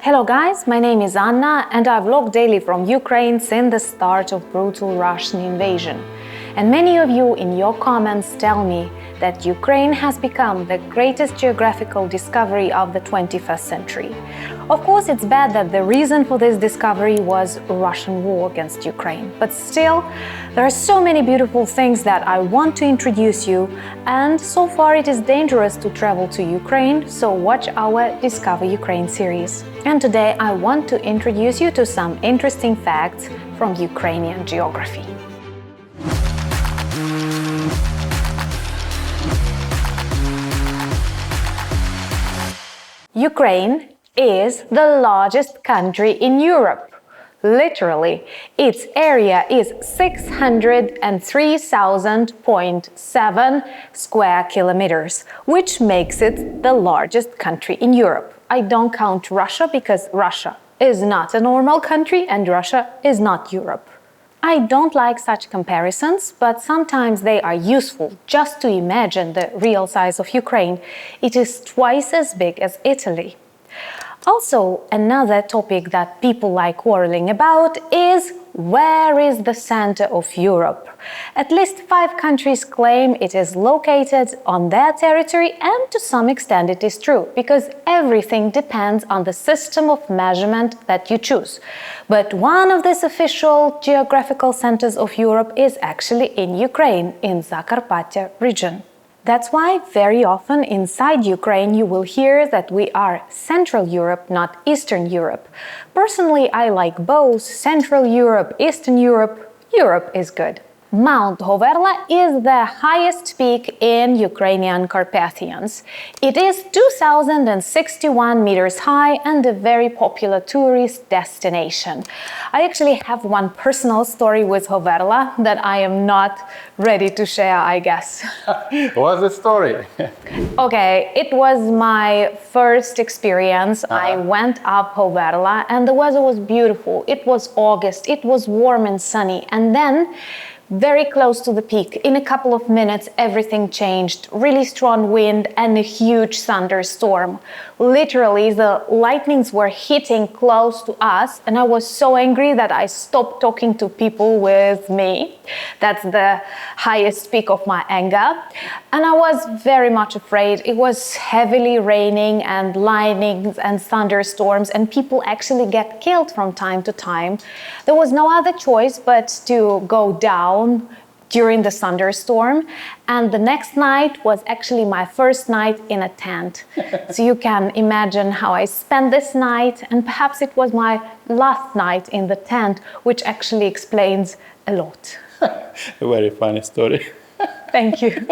Hello guys, my name is Anna and I vlog daily from Ukraine since the start of brutal Russian invasion. And many of you in your comments tell me that Ukraine has become the greatest geographical discovery of the 21st century. Of course, it's bad that the reason for this discovery was Russian war against Ukraine. But still, there are so many beautiful things that I want to introduce you, and so far it is dangerous to travel to Ukraine, so watch our Discover Ukraine series. And today I want to introduce you to some interesting facts from Ukrainian geography. Ukraine is the largest country in Europe. Literally, its area is 603,000.7 square kilometers, which makes it the largest country in Europe. I don't count Russia because Russia is not a normal country and Russia is not Europe. I don't like such comparisons, but sometimes they are useful just to imagine the real size of Ukraine. It is twice as big as Italy. Also, another topic that people like quarreling about is where is the center of Europe? At least 5 countries claim it is located on their territory, and to some extent it is true, because everything depends on the system of measurement that you choose. But one of these official geographical centers of Europe is actually in Ukraine, in Zakarpattia region. That's why very often inside Ukraine you will hear that we are Central Europe, not Eastern Europe. Personally, I like both Central Europe, Eastern Europe. Europe is good. Mount Hoverla is the highest peak in Ukrainian Carpathians. It is 2,061 meters high and a very popular tourist destination. I actually have one personal story with Hoverla that I am not ready to share, I guess. What's the story? Okay, it was my first experience. I went up Hoverla and the weather was beautiful. It was August, it was warm and sunny, and then very close to the peak, in a couple of minutes, everything changed. Really strong wind and a huge thunderstorm. Literally, the lightnings were hitting close to us, and I was so angry that I stopped talking to people with me. That's the highest peak of my anger. And I was very much afraid. It was heavily raining and lightnings and thunderstorms, and people actually get killed from time to time. There was no other choice but to go down during the thunderstorm, and the next night was actually my first night in a tent. So you can imagine how I spent this night, and perhaps it was my last night in the tent, which actually explains a lot. A very funny story. Thank you.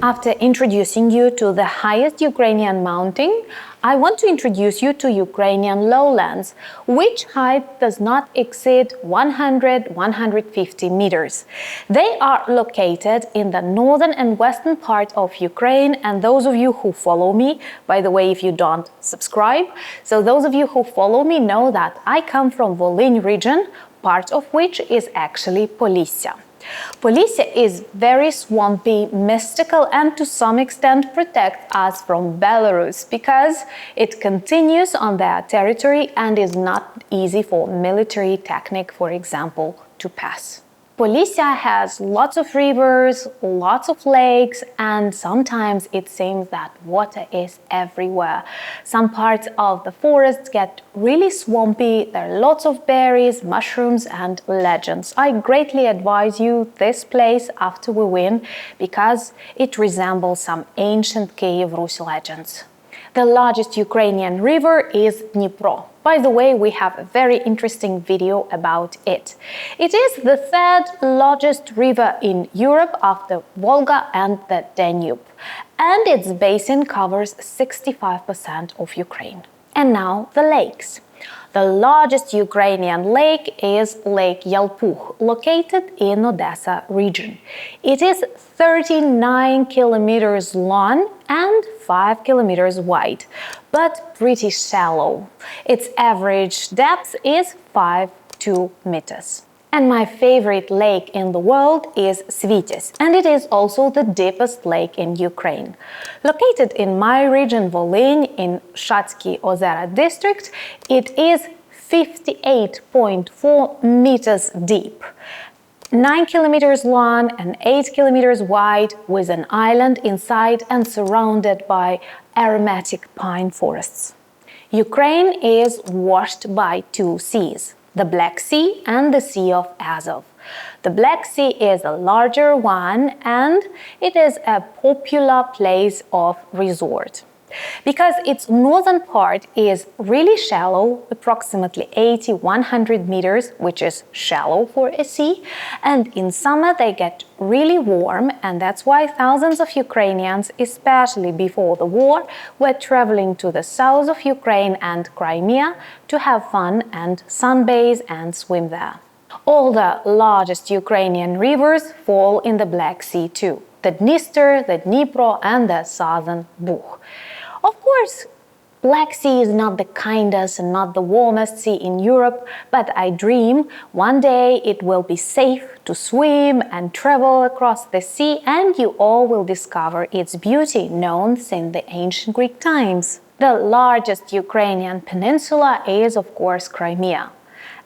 After introducing you to the highest Ukrainian mountain, I want to introduce you to Ukrainian lowlands, which height does not exceed 150 meters. They are located in the northern and western part of Ukraine, and those of you who follow me, by the way, if you don't subscribe, so those of you who follow me know that I come from Volyn region, part of which is actually Polisia. Polisia is very swampy, mystical, and to some extent protects us from Belarus because it continues on their territory and is not easy for military technique, for example, to pass. Polisia has lots of rivers, lots of lakes, and sometimes it seems that water is everywhere. Some parts of the forests get really swampy, there are lots of berries, mushrooms, and legends. I greatly advise you this place after we win because it resembles some ancient Kiev Rus legends. The largest Ukrainian river is Dnipro. By the way, we have a very interesting video about it. It is the 3rd largest river in Europe after Volga and the Danube, and its basin covers 65% of Ukraine. And now the lakes. The largest Ukrainian lake is Lake Yalpugh, located in Odessa region. It is 39 kilometers long and 5 kilometers wide, but pretty shallow. Its average depth is 5 to 2 meters. And my favorite lake in the world is Svitis, and it is also the deepest lake in Ukraine. Located in my region Volyn in Shatsky Ozera district, it is 58.4 meters deep, 9 kilometers long and 8 kilometers wide, with an island inside and surrounded by aromatic pine forests. Ukraine is washed by two seas, the Black Sea and the Sea of Azov. The Black Sea is a larger one and it is a popular place of resort. Because its northern part is really shallow, approximately 80-100 meters, which is shallow for a sea, and in summer they get really warm, and that's why thousands of Ukrainians, especially before the war, were traveling to the south of Ukraine and Crimea to have fun and sunbathe and swim there. All the largest Ukrainian rivers fall in the Black Sea too, the Dniester, the Dnipro and the southern Bug. Of course, Black Sea is not the kindest and not the warmest sea in Europe, but I dream one day it will be safe to swim and travel across the sea, and you all will discover its beauty known since the ancient Greek times. The largest Ukrainian peninsula is, of course, Crimea.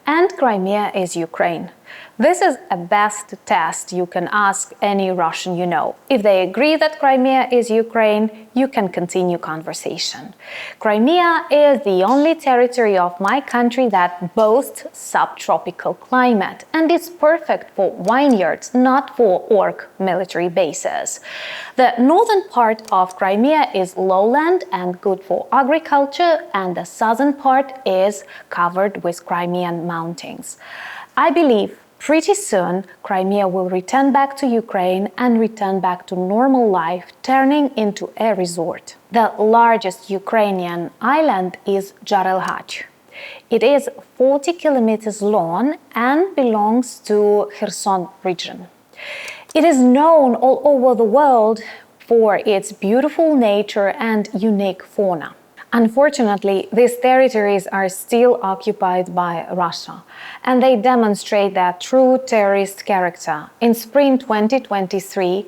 And Crimea is Ukraine. This is a best test you can ask any Russian you know. If they agree that Crimea is Ukraine, you can continue conversation. Crimea is the only territory of my country that boasts subtropical climate, and it's perfect for vineyards, not for orc military bases. The northern part of Crimea is lowland and good for agriculture, and the southern part is covered with Crimean mountains. I believe pretty soon Crimea will return back to Ukraine and return back to normal life, turning into a resort. The largest Ukrainian island is Jarelhach. It is 40 kilometers long and belongs to Kherson region. It is known all over the world for its beautiful nature and unique fauna. Unfortunately, these territories are still occupied by Russia, and they demonstrate their true terrorist character. In spring 2023,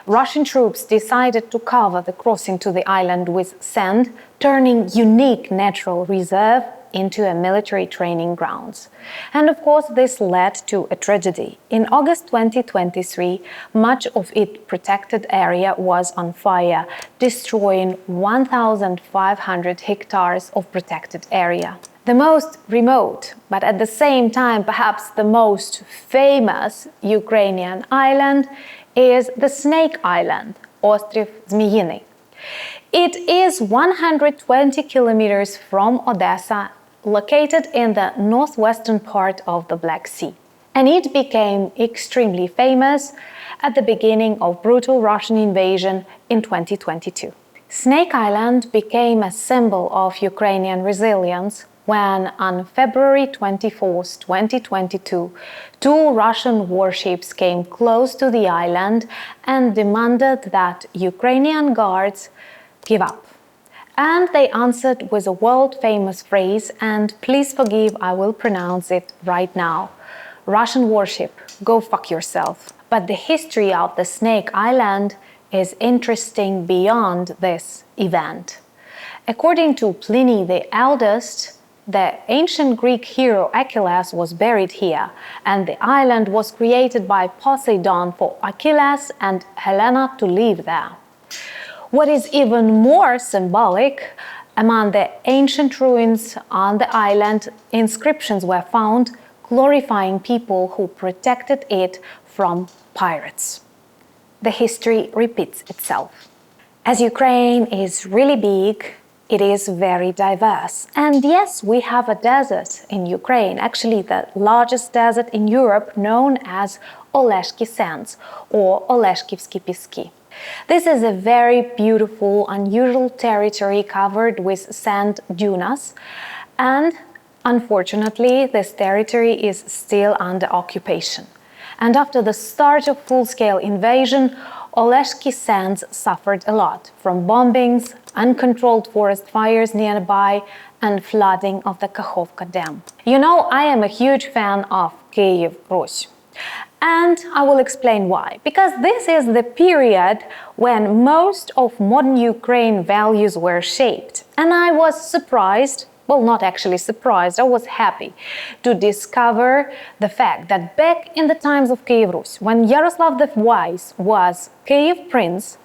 Russian troops decided to cover the crossing to the island with sand, turning unique natural reserve into a military training grounds. And of course, this led to a tragedy. In August 2023, much of its protected area was on fire, destroying 1,500 hectares of protected area. The most remote, but at the same time perhaps the most famous Ukrainian island is the Snake Island, Ostrov Zmiyiny. It is 120 kilometers from Odessa, located in the northwestern part of the Black Sea. And it became extremely famous at the beginning of brutal Russian invasion in 2022. Snake Island became a symbol of Ukrainian resilience when on February 24, 2022, two Russian warships came close to the island and demanded that Ukrainian guards give up. And they answered with a world-famous phrase, and please forgive, I will pronounce it right now. Russian warship, go fuck yourself. But the history of the Snake Island is interesting beyond this event. According to Pliny the Eldest, the ancient Greek hero Achilles was buried here, and the island was created by Poseidon for Achilles and Helena to live there. What is even more symbolic, among the ancient ruins on the island, inscriptions were found glorifying people who protected it from pirates. The history repeats itself. As Ukraine is really big, it is very diverse. And yes, we have a desert in Ukraine, actually the largest desert in Europe, known as Oleshki Sands or Oleshkivsky Piski. This is a very beautiful, unusual territory covered with sand dunes, and unfortunately, this territory is still under occupation. And after the start of full-scale invasion, Oleshki Sands suffered a lot from bombings, uncontrolled forest fires nearby, and flooding of the Kakhovka Dam. You know, I am a huge fan of Kiev Rus. And I will explain why. Because this is the period when most of modern Ukraine values were shaped. And I was surprised, well, not actually surprised, I was happy to discover the fact that back in the times of Kiev Rus, when Yaroslav the Wise was Kiev Prince,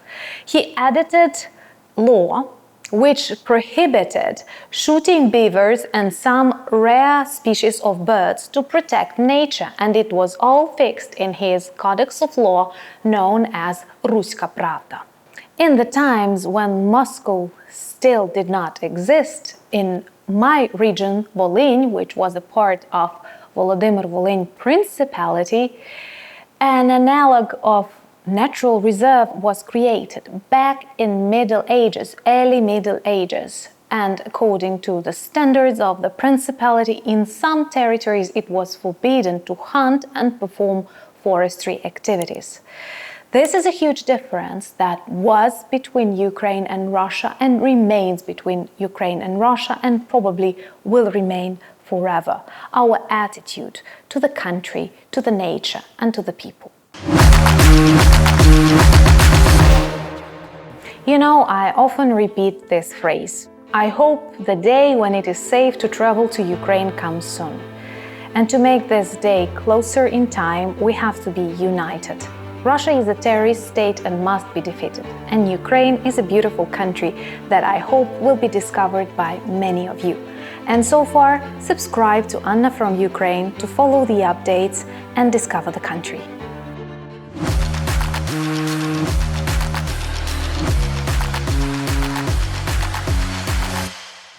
he edited law which prohibited shooting beavers and some rare species of birds to protect nature, and it was all fixed in his Codex of Law known as Ruська Правда. In the times when Moscow still did not exist, in my region, Volyn, which was a part of Volodymyr-Volyn Principality, an analog of natural reserve was created back in Middle Ages, early Middle Ages, and according to the standards of the principality, in some territories it was forbidden to hunt and perform forestry activities. This is a huge difference that was between Ukraine and Russia and remains between Ukraine and Russia and probably will remain forever. Our attitude to the country, to the nature and to the people. You know, I often repeat this phrase. I hope the day when it is safe to travel to Ukraine comes soon. And to make this day closer in time, we have to be united. Russia is a terrorist state and must be defeated. And Ukraine is a beautiful country that I hope will be discovered by many of you. And so far, subscribe to Anna from Ukraine to follow the updates and discover the country.